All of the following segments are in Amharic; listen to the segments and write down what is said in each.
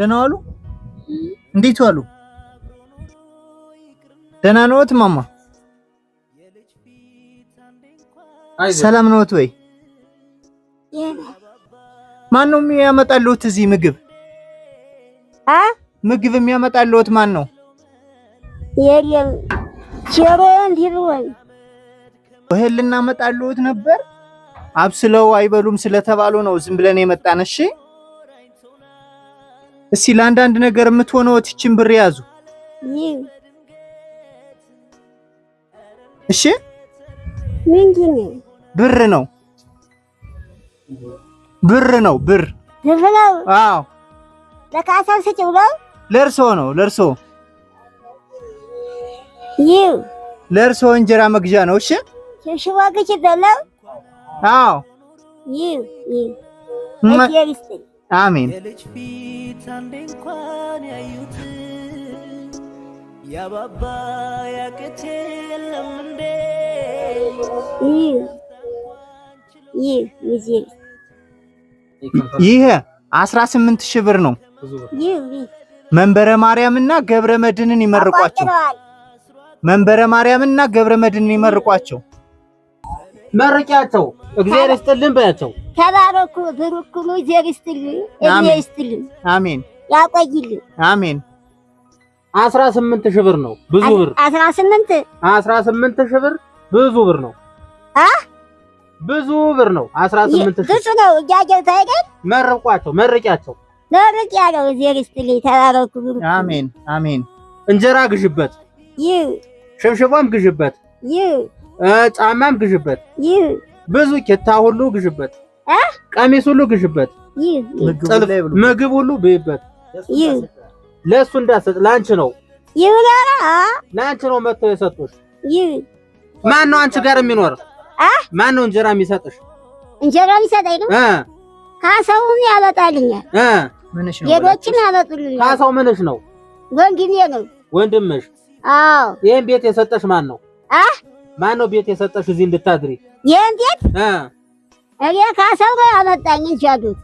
ደህና ዋሉ? እንዴት ዋሉ? ደህና ነዎት ማማ? ሰላም ነዎት ወይ? ማን ነው የሚያመጣልዎት እዚህ ምግብ? ምግብ የሚያመጣልዎት ማን ነው? የለም ቸሮን ይሩን እህል ልናመጣልዎት ነበር። አብስለው አይበሉም ስለተባሉ ነው ዝም ብለን የመጣን። እሺ እስቲ ለአንዳንድ ነገር የምትሆነዎት ይችን ብር ያዙ። እሺ ምንድን ነው? ብር ነው። ብር ነው። ብር ነው? አዎ ለካሳው ስጪው ነው? ለእርሶ ነው። ለእርሶ ይው ለእርሶ እንጀራ መግዣ ነው። እሺ ሽዋግች ደለው? አዎ ይው አሜን። ያባባ ያከቴ ለምንዴ ይሄ 18,000 ብር ነው። መንበረ ማርያምና ገብረ መድህንን ይመርቋቸው። መንበረ ማርያምና ገብረ መድህንን ይመርቋቸው። መርቂያቸው እግዚአብሔር ይስጥልን በያቸው። ተባረኩ ብሩክሉ እግዚአብሔር ይስጥልን። እግዚአብሔር ይስጥልን። አሜን። ያቆይልን። አሜን። 18,000 ብር ነው። ብዙ ብር 18,000 ብር ብዙ ብር ነው። ብዙ ብር ነው። 18,000 ብዙ ነው። እጃጀው ታይገን መርቋቸው መርቂያቸው መርቂያቸው እግዚአብሔር ይስጥልን። ተባረኩ ብሩክሉ። አሜን። አሜን። እንጀራ ግዥበት፣ ሽብሽቦም ግዥበት፣ ጫማም ግዥበት፣ ብዙ ኬታ ሁሉ ግዥበት፣ ቀሚስ ሁሉ ግዥበት፣ ምግብ ሁሉ ብይበት። ለሱ እንዳሰጥ ላንቺ ነው ይውላራ ላንቺ ነው መጥተው የሰጡሽ። ማን ነው አንቺ ጋር የሚኖር? ማን ነው እንጀራ የሚሰጥሽ? እንጀራ የሚሰጠኝ ነው ካሳውን ያመጣልኛል። ምንሽ ነው? ሌሎችን ያመጡልኛል። ካሳው ምንሽ ነው? ወንድሜ ነው። ወንድምሽ? አዎ። ይሄን ቤት የሰጠሽ ማን ነው? ማን ነው ቤት የሰጠሽ እዚህ እንድታድሪ? ይሄን ቤት እኔ ካሳው ነው ያመጣኝ እንጂ አሉት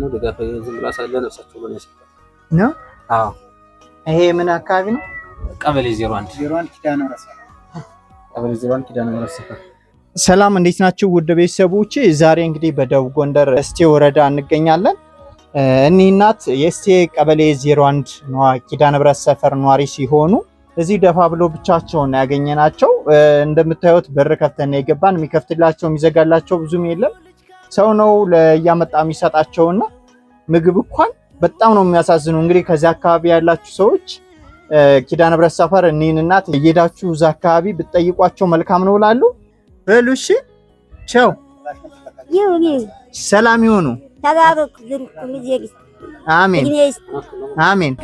ነው ደጋፈ ዝም ብላ ሳለ ነፍሳቸው ነው የሰጠው ነው። አዎ። ይሄ ምን አካባቢ ነው? ቀበሌ 01 ኪዳነ ምሕረት። ቀበሌ 01 ኪዳነ ምሕረት። ሰላም እንዴት ናችሁ ውድ ቤተሰቦቼ? ዛሬ እንግዲህ በደቡብ ጎንደር እስቴ ወረዳ እንገኛለን። እኒህ እናት የእስቴ ቀበሌ 01 ኪዳነ ምሕረት ሰፈር ኗሪ ሲሆኑ እዚህ ደፋ ብሎ ብቻቸውን ያገኘናቸው። እንደምታዩት በር ከፍተን የገባን የሚከፍትላቸው የሚዘጋላቸው ብዙም የለም። ሰው ነው ለያመጣ የሚሰጣቸውና ምግብ እንኳን በጣም ነው የሚያሳዝኑ። እንግዲህ ከዚህ አካባቢ ያላችሁ ሰዎች ኪዳነ ምሕረት ሰፈር እኒህን እናት እየሄዳችሁ እዛ አካባቢ ብትጠይቋቸው መልካም ነው እላሉ። በሉ እሺ፣ ቻው፣ ሰላም ይሁኑ። ተባረኩ። አሜን። አሜን።